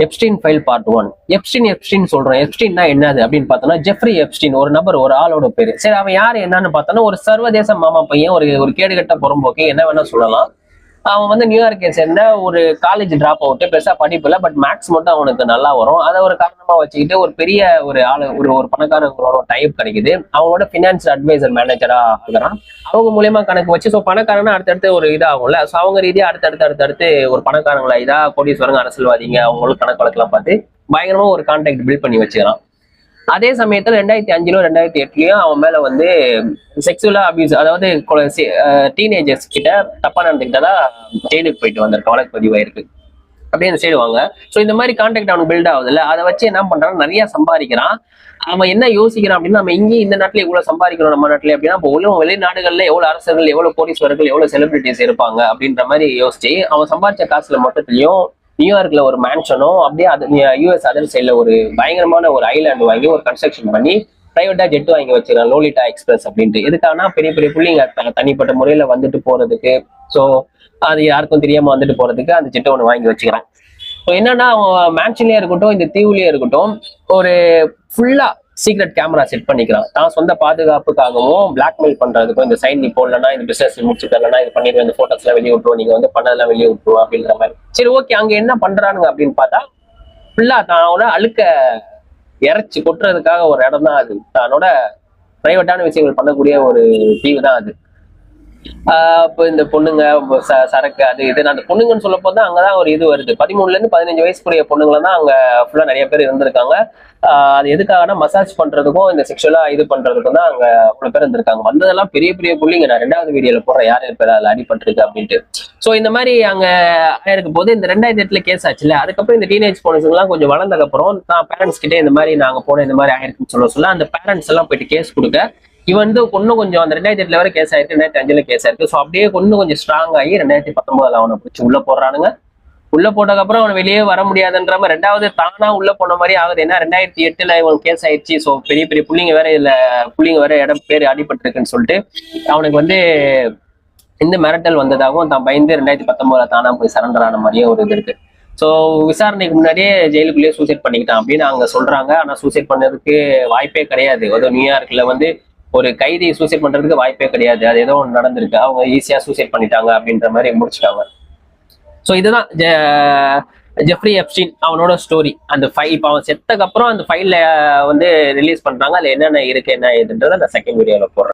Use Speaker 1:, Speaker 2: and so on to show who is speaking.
Speaker 1: Epstein file part 1. Epstein சொல்றோம். எப்ஸ்டீன்னா என்னது அப்படின்னு பார்த்தோம்னா, ஜெஃப்ரி எப்ஸ்டீன் ஒரு நபர், ஒரு ஆளோட பேரு. சரி, அவன் யாரு என்னன்னு பார்த்தோம்னா, ஒரு சர்வதேச மாமா பையன், ஒரு கேடுகட்ட புறம்போக்கு, என்ன வேணா சொல்லலாம். அவன் வந்து நியூயார்க்கை சேர்ந்த ஒரு காலேஜ் டிராப் அவுட், பெருசா படிப்பு இல்லை, பட் மேக்ஸ் மட்டும் அவனுக்கு நல்லா வரும். அதை ஒரு காரணமா வச்சுக்கிட்டு ஒரு பெரிய ஒரு ஆளு, ஒரு பணக்காரங்களோட டைப் கிடைக்குது. அவங்களோட பினான்ஸ் அட்வைசர் மேனேஜரா ஆகுறான். அவங்க மூலியமா கணக்கு வச்சு, ஸோ பணக்காரனா அடுத்தடுத்து ஒரு இதாகும்ல, ஸோ அவங்க ரீதியா அடுத்தடுத்து ஒரு பணக்காரங்களா இதா கோடீஸ்வரங்க, அரசியல்வாதிங்க, அவங்களும் கணக்கு வழக்கெல்லாம் பார்த்து பயங்கரமா ஒரு கான்டாக்ட் பில்ட் பண்ணி வச்சுக்கிறான். அதே சமயத்துல 2005 2008 அவன் மேல வந்து செக்ஸுவலா அபியூஸ், அதாவது டீனேஜர்ஸ் கிட்ட தப்பா நடந்துக்கிட்டதா ஜெயிலுக்கு போயிட்டு வந்திருக்க வழக்கு பதிவாயிருக்கு. அப்படியே அந்த சைடு வாங்க. ஸோ இந்த மாதிரி கான்டாக்ட் அவனுக்கு பில்ட் ஆகுது இல்லை, அதை வச்சு என்ன பண்றான், நிறைய சம்பாதிக்கிறான். அவன் என்ன யோசிக்கிறான் அப்படின்னா, நம்ம இங்கே இந்த நாட்டுல இவ்வளவு சம்பாதிக்கிறோம் நம்ம நாட்டுல அப்படின்னா, இப்போ உலகம் வெளிநாடுகள்ல எவ்வளவு அரசர்கள், எவ்வளவு கோடீஸ்வரர்கள், எவ்வளவு செலிபிரிட்டிஸ் இருப்பாங்க அப்படின்ற மாதிரி யோசிச்சு அவன் சம்பாதிச்ச காசுல மொத்தத்திலையும் நியூயார்க்ல ஒரு மேன்ஷனும், அப்படியே அது யூஎஸ் அதர் சைட்ல ஒரு பயங்கரமான ஒரு ஐலாண்ட் வாங்கி ஒரு கன்ஸ்ட்ரக்ஷன் பண்ணி பிரைவேட்டா ஜெட் வாங்கி வச்சிருக்கான், லோலிட்டா எக்ஸ்பிரஸ் அப்படின்ட்டு. எதுக்கானா பெரிய பெரிய புள்ளிங்க தனிப்பட்ட முறையில வந்துட்டு போறதுக்கு, ஸோ அது யாருக்கும் தெரியாம வந்துட்டு போறதுக்கு அந்த ஜெட்டை ஒன்று வாங்கி வச்சுக்கிறான். ஸோ என்னன்னா, அவன் மேன்ஷன்லயே இருக்கட்டும், இந்த தீவுலயே இருக்கட்டும், ஒரு ஃபுல்லா சீக்ரெட் கேமரா செட் பண்ணிக்கிறான். தான் சொந்த பாதுகாப்புக்காகவும் பிளாக்மெயில் பண்றதுக்கும், இந்த சைன் நீ போடலன்னா, இந்த பிசினஸ் முடிச்சுக்கலன்னா இது பண்ணிடுவேன், இந்த போட்டோஸ் எல்லாம் வெளியே விட்டுருவோம், நீங்க வந்து பண்ணதெல்லாம் வெளியே விட்டுருவோம் அப்படின்ற மாதிரி. சரி, ஓகே, அங்க என்ன பண்றானுங்க அப்படின்னு பார்த்தா, ஃபுல்லா தானோட அழுக்க இறைச்சி கொட்டுறதுக்காக ஒரு இடம் தான் அது. தன்னோட பிரைவேட்டான விஷயங்கள் பண்ணக்கூடிய ஒரு தீவு தான் அது. இப்போ இந்த பொண்ணுங்க, சரக்கு, அது இது. அந்த பொண்ணுங்கன்னு சொல்ல போது அங்கதான் ஒரு இது வருது. 13 to 15 வயசுக்குரிய பொண்ணுங்களை தான் அங்க ஃபுல்லா நிறைய பேர் இருந்திருக்காங்க. அது எதுக்காகனா மசாஜ் பண்றதுக்கும் இந்த செக்ஷுவலா இது பண்றதுக்கும் தான் அங்க அவ்வளவு பேர் இருந்திருக்காங்க. வந்ததெல்லாம் பெரிய பெரிய புள்ளிங்க. நான் 2வது வீடியோல போடுறேன் யார் பேர் அதுல அடிபட்டிருக்கு அப்படின்ட்டு. சோ இந்த மாதிரி அங்க ஆயிருக்கும் போது இந்த 2008 கேஸ் ஆச்சுல்ல, அதுக்கப்புறம் இந்த டீனேஜ் பொண்ணுங்கெல்லாம் கொஞ்சம் வளர்ந்ததுக்கு அப்புறம் தான் பேரண்ட்ஸ் கிட்டே இந்த மாதிரி நாங்க போன இந்த மாதிரி ஆயிருக்குன்னு சொல்ல அந்த பேரண்ட்ஸ் எல்லாம் போயிட்டு கேஸ் கொடுக்க, இவன் வந்து இன்னும் கொஞ்சம் அந்த 2008 வரை கேஸ் ஆயிருக்கு, 2005 கேஸ் ஆயிருக்கு. ஸோ அப்படியே இன்னும் கொஞ்சம் ஸ்ட்ராங் ஆகி 2019 அவனை பிடிச்சி உள்ள போடுறானுங்க. உள்ள போட்டதுக்கப்புறம் அவன் வெளியே வர முடியாதுன்ற மாதிரி 2வது தானா உள்ள போன மாதிரி ஆகுது. ஏன்னா 2008 இவன் கேஸ் ஆயிடுச்சு. ஸோ பெரிய பெரிய புள்ளிங்க வேற இல்ல, புள்ளிங்க வேற இடம் பேர் அடிபட்டிருக்குன்னு சொல்லிட்டு அவனுக்கு வந்து இந்த மிரட்டல் வந்ததாகவும் தான் பயந்து 2019 தானா போய் சரண்டர் ஆன மாதிரியே ஒரு இது இருக்கு. ஸோ விசாரணைக்கு முன்னாடியே ஜெயிலுக்குள்ளேயே சூசைட் பண்ணிக்கிட்டான் அப்படின்னு அங்க சொல்றாங்க. ஆனா சூசைட் பண்ணதுக்கு வாய்ப்பே கிடையாது. அதுவும் நியூயார்க்ல வந்து ஒரு கைதி சூசைட் பண்றதுக்கு வாய்ப்பே கிடையாது. அது ஏதோ ஒன்று நடந்திருக்கு, அவங்க ஈஸியா சூசைட் பண்ணிட்டாங்க அப்படின்ற மாதிரி முடிச்சிட்டாங்க. ஸோ இதுதான் ஜெஃப்ரி எப்ஸ்டீன் அவனோட ஸ்டோரி. அந்த இப்போ அவன் செத்தக்கு அப்புறம் அந்த ஃபைல்ல வந்து ரிலீஸ் பண்றாங்க. அதுல என்னென்ன இருக்கு என்ன ஏதுன்றதை நான் செகண்ட் வீடியோல போடுறேன்.